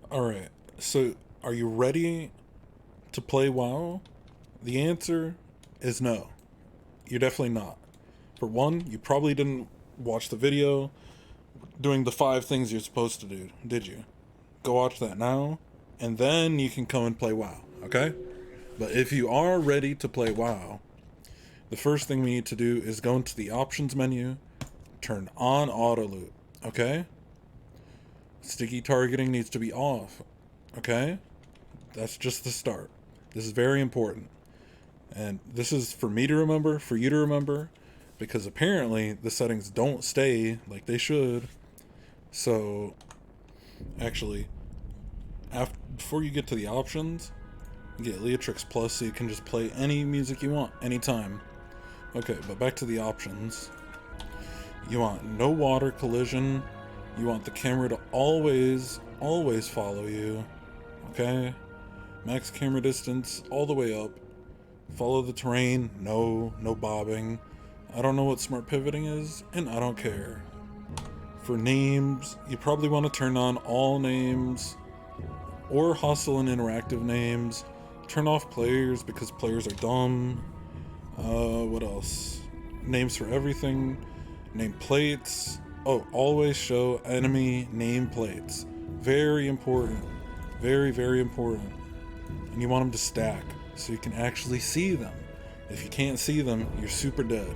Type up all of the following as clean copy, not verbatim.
Alright, so are you ready to play WoW? The answer is no. You're definitely not. For one, you probably didn't watch the video doing the 5 things you're supposed to do, did you? Go watch that now, and then you can come and play WoW, okay? But if you are ready to play WoW, the first thing we need to do is go into the options menu, turn on auto loot, okay? Sticky targeting needs to be off, okay? That's just the start. This is very important. And this is for me to remember, for you to remember, because apparently the settings don't stay like they should. So, actually, before you get to the options, you get Leatrix Plus so you can just play any music you want, anytime. Okay, but back to the options. You want no water collision. You want the camera to always follow you. Okay? Max camera distance all the way up. Follow the terrain. No bobbing. I don't know what smart pivoting is, and I don't care. For names, you probably want to turn on all names or hostile and interactive names. Turn off players because players are dumb. What else? Names for everything. Nameplates. Oh, always show enemy nameplates. Very important. Very important. And you want them to stack so you can actually see them. If you can't see them, you're super dead.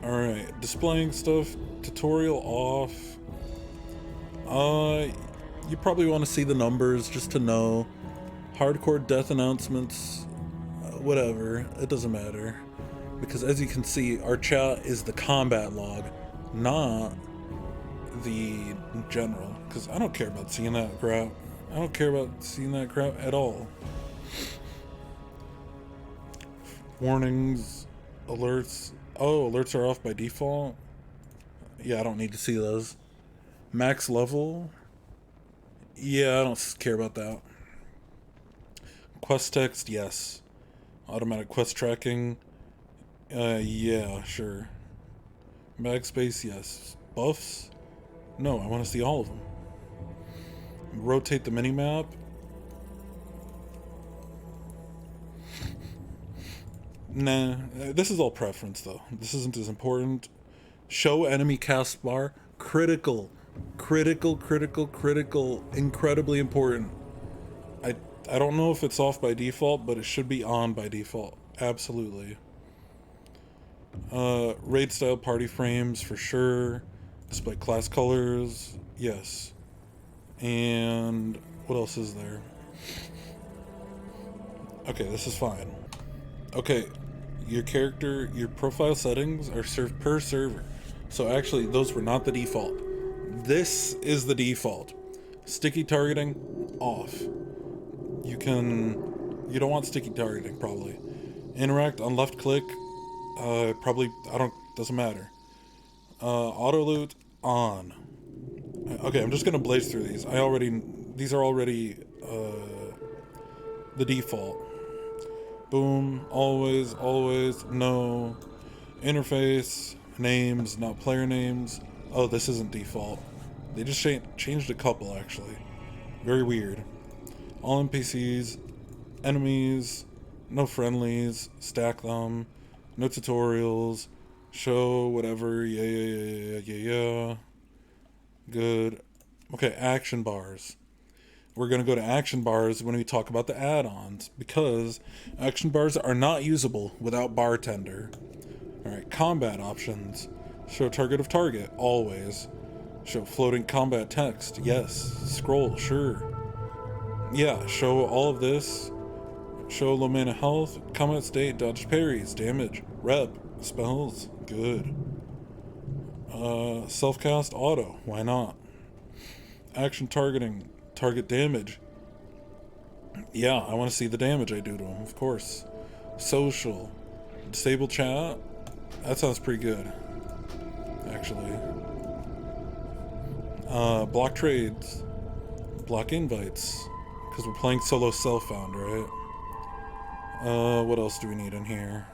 Alright, displaying stuff. Tutorial off. You probably want to see the numbers just to know. Hardcore death announcements. Whatever. It doesn't matter. Because as you can see, our chat is the combat log, not the general. Because I don't care about seeing that crap. I don't care about seeing that crap at all. Warnings, alerts. Oh, alerts are off by default. Yeah, I don't need to see those. Max level. Yeah, I don't care about that. Quest text, yes. Automatic quest tracking. Yeah, sure. Backspace, yes. Buffs? No, I want to see all of them. Rotate the minimap. Nah, this is all preference though. This isn't as important. Show enemy cast bar. Critical. Incredibly important. I don't know if it's off by default, but it should be on by default. Absolutely. Raid style party frames for sure. Display class colors. Yes. And what else is there? Okay, this is fine. Okay, your character, your profile settings are served per server. So actually, those were not the default. This is the default. Sticky targeting, off. You don't want sticky targeting, probably. Interact on left click, probably, doesn't matter. Auto loot, on. Okay, I'm just gonna blaze through these. These are already, the default. Boom, always, no. Interface, names, not player names. Oh, this isn't default. They just changed a couple, actually. Very weird. All NPCs, enemies, no friendlies, stack them, no tutorials, show whatever, yeah. Good. Okay, action bars. We're going to go to action bars when we talk about the add-ons, because action bars are not usable without Bartender. Alright, combat options. Show target of target, always. Show floating combat text, yes. Scroll, sure. Yeah, show all of this. Show low mana health, combat state, dodge parries, damage, rep, spells, good. Self-cast auto, why not? Action targeting, target damage. Yeah, I want to see the damage I do to him, of course. Social, disable chat. That sounds pretty good, actually. Block trades, block invites, because we're playing solo self-found, right? What else do we need in here?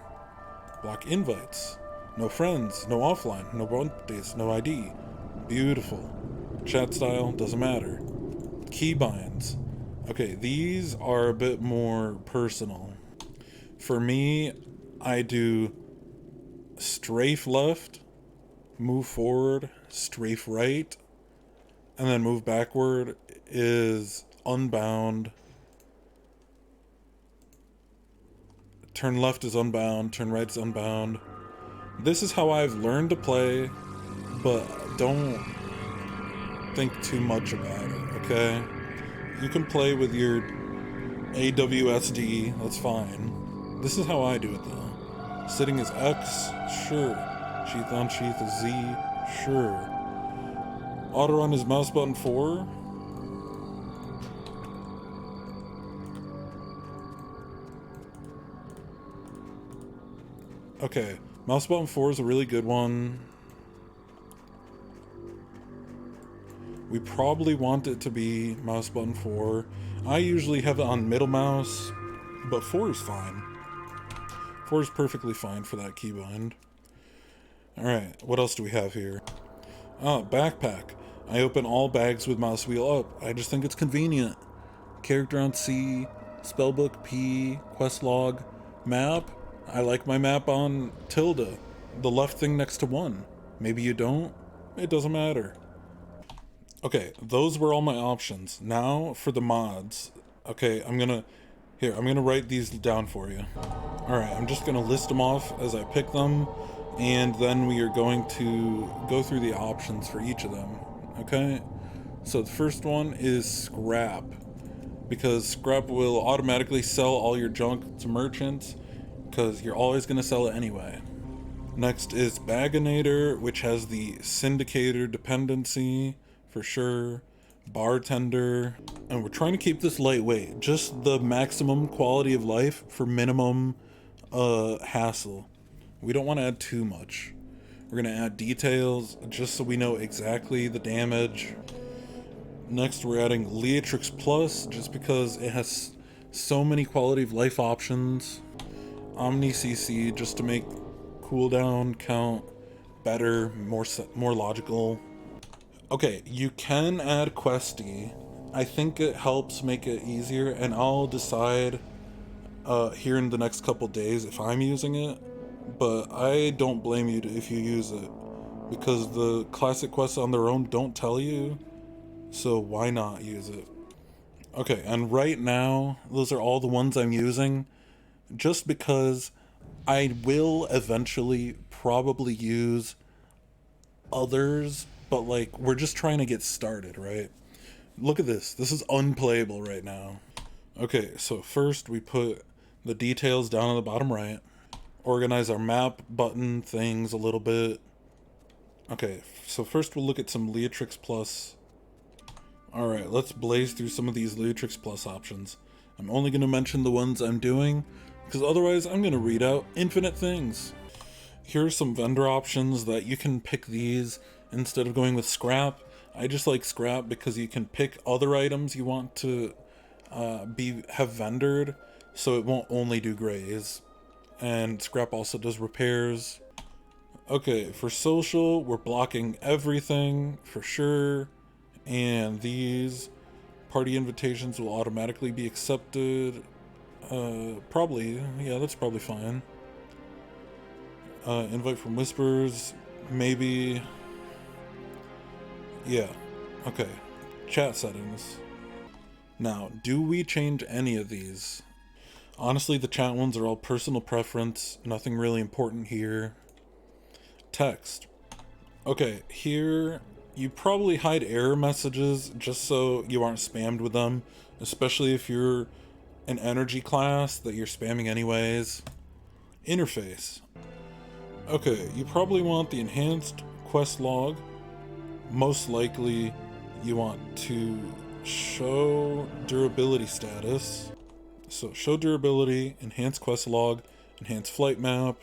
Block invites. No friends, no offline, no birthdays, no ID. Beautiful. Chat style, doesn't matter. keybinds. Okay, these are a bit more personal. For me, I do strafe left, move forward, strafe right, and then move backward is unbound. Turn left is unbound, turn right is unbound. This is how I've learned to play, but don't think too much about it, okay? You can play with your AWSD, that's fine. This is how I do it though. Sitting is X, sure. Sheath on sheath is Z, sure. Auto run is mouse button 4. Okay, mouse button 4 is a really good one. We probably want it to be mouse button 4. I usually have it on middle mouse, but 4 is fine. 4 is perfectly fine for that keybind. Alright, what else do we have here? Oh, backpack. I open all bags with mouse wheel up. I just think it's convenient. Character on C, spellbook P, quest log, map. I like my map on tilde, the left thing next to 1. Maybe you don't. It doesn't matter. Okay, those were all my options. Now for the mods. Okay, I'm gonna write these down for you. Alright, I'm just gonna list them off as I pick them, and then we are going to go through the options for each of them. Okay? So the first one is scrap, because scrap will automatically sell all your junk to merchants, because you're always gonna sell it anyway. Next is Baganator, which has the syndicator dependency for sure. Bartender, and we're trying to keep this lightweight, just the maximum quality of life for minimum hassle. We don't want to add too much. We're gonna add details just so we know exactly the damage. Next, we're adding Leatrix Plus just because it has so many quality of life options. Omnicc just to make cooldown count better, more logical. Okay, you can add Questie. I think it helps make it easier, and I'll decide here in the next couple days if I'm using it, but I don't blame you if you use it, because the classic quests on their own don't tell you, so why not use it? Okay, and right now, those are all the ones I'm using, just because I will eventually probably use others, but like, we're just trying to get started, right? Look at this. This is unplayable right now. Okay, so first we put the details down on the bottom right. Organize our map button things a little bit. Okay, so first we'll look at some Leatrix Plus. Alright, let's blaze through some of these Leatrix Plus options. I'm only going to mention the ones I'm doing, because otherwise I'm going to read out infinite things. Here are some vendor options that you can pick these instead of going with scrap. I just like scrap because you can pick other items you want to have vendored, so it won't only do grays. And scrap also does repairs. Okay, for social, we're blocking everything for sure. And these party invitations will automatically be accepted. Probably, yeah, that's probably fine. Invite from whispers, maybe. Yeah, okay. Chat settings. Now, do we change any of these? Honestly, the chat ones are all personal preference, nothing really important here. Text. Okay, here you probably hide error messages just so you aren't spammed with them, especially if you're an energy class that you're spamming anyways. Interface. Okay, you probably want the enhanced quest log. Most likely you want to show durability status. So show durability, enhance quest log, enhance flight map.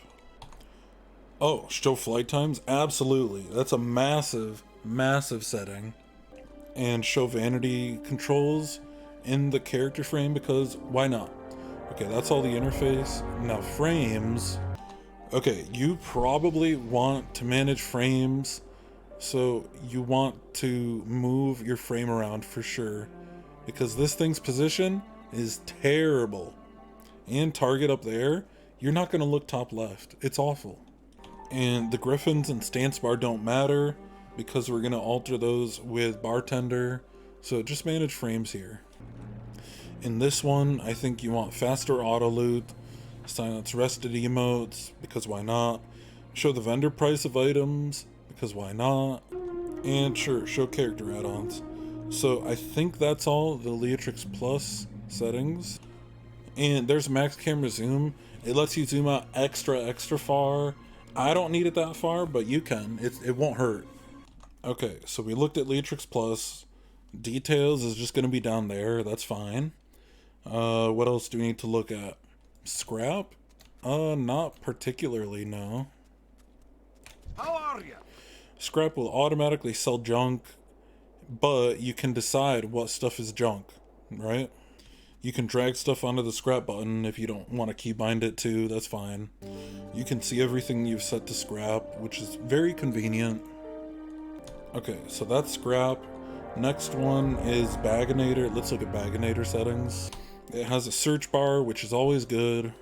Oh, show flight times? Absolutely. That's a massive setting. And show vanity controls in the character frame, because why not? Okay, that's all the interface. Now frames. Okay, you probably want to manage frames, so you want to move your frame around for sure. because this thing's position is terrible. And target up there, you're not going to look top left. It's awful. And the griffins and stance bar don't matter because we're going to alter those with Bartender. So just manage frames here. In this one, I think you want faster auto loot, silence rested emotes, because why not? Show the vendor price of items, because why not? And sure, show character add-ons. So I think that's all the Leatrix Plus settings. And there's max camera zoom. It lets you zoom out extra far. I don't need it that far, but you can. It won't hurt. Okay, so we looked at Leatrix Plus. Details is just going to be down there. That's fine. What else do we need to look at? Scrap? Not particularly, no. How are you? Scrap will automatically sell junk, but you can decide what stuff is junk, right? You can drag stuff onto the scrap button if you don't want to keybind it too, that's fine. You can see everything you've set to scrap, which is very convenient. Okay, so that's scrap. Next one is Baganator. Let's look at Baganator settings. It has a search bar, which is always good.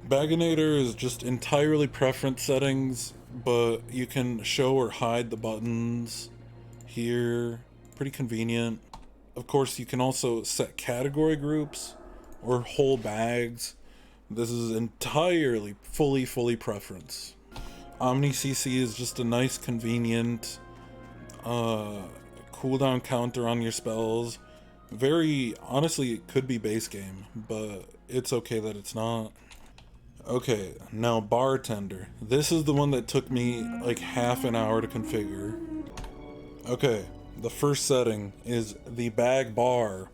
Baganator is just entirely preference settings, but you can show or hide the buttons here. Pretty convenient. Of course, you can also set category groups or whole bags. This is entirely fully preference. Omnicc is just a nice, convenient cooldown counter on your spells. Very honestly, it could be base game, but it's okay that it's not. Okay, now Bartender. This is the one that took me like half an hour to configure. Okay, the first setting is the bag bar.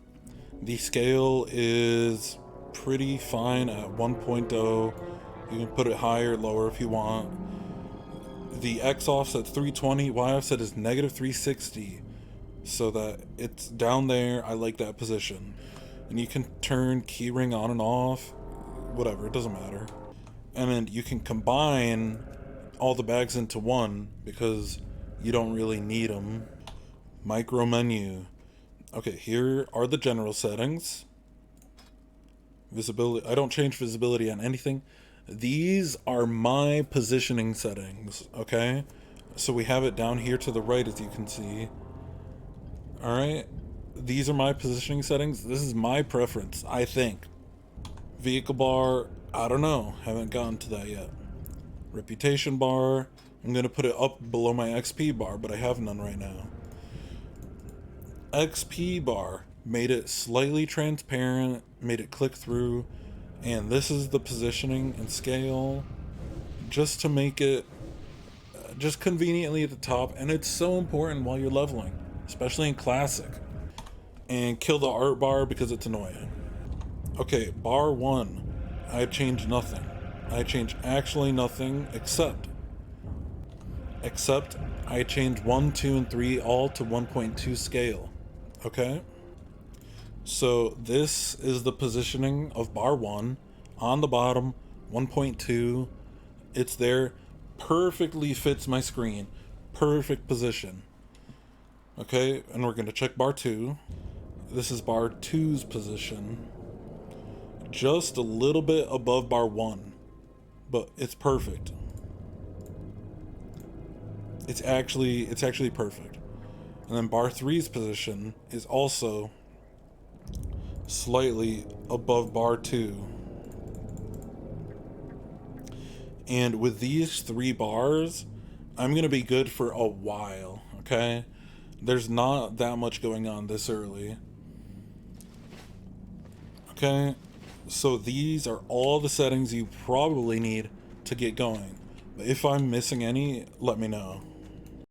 The scale is pretty fine at 1.0. You can put it higher, lower if you want. The X offset 320, Y offset is negative 360. So that it's down there. I like that position. And you can turn keyring on and off. Whatever, it doesn't matter. And then you can combine all the bags into one because you don't really need them. Micro menu. Okay, here are the general settings. Visibility. I don't change visibility on anything. These are my positioning settings, okay? So we have it down here to the right, as you can see. Alright, these are my positioning settings. This is my preference, I think. Vehicle bar, I don't know. Haven't gotten to that yet. Reputation bar, I'm going to put it up below my XP bar, but I have none right now. XP bar, made it slightly transparent, made it click through, and this is the positioning and scale, just to make it just conveniently at the top, and it's so important while you're leveling. Especially in classic. And kill the art bar because it's annoying. Okay, bar 1. I changed nothing. I changed actually nothing except I changed 1, 2, and 3 all to 1.2 scale. Okay? So this is the positioning of bar 1 on the bottom, 1.2. It's there. Perfectly fits my screen. Perfect position. Okay, and we're going to check bar 2. This is bar 2's position. Just a little bit above bar 1. But it's perfect. It's actually perfect. And then bar 3's position is also slightly above bar 2. And with these 3 bars, I'm going to be good for a while, okay? There's not that much going on this early. Okay, so these are all the settings you probably need to get going. If I'm missing any, let me know.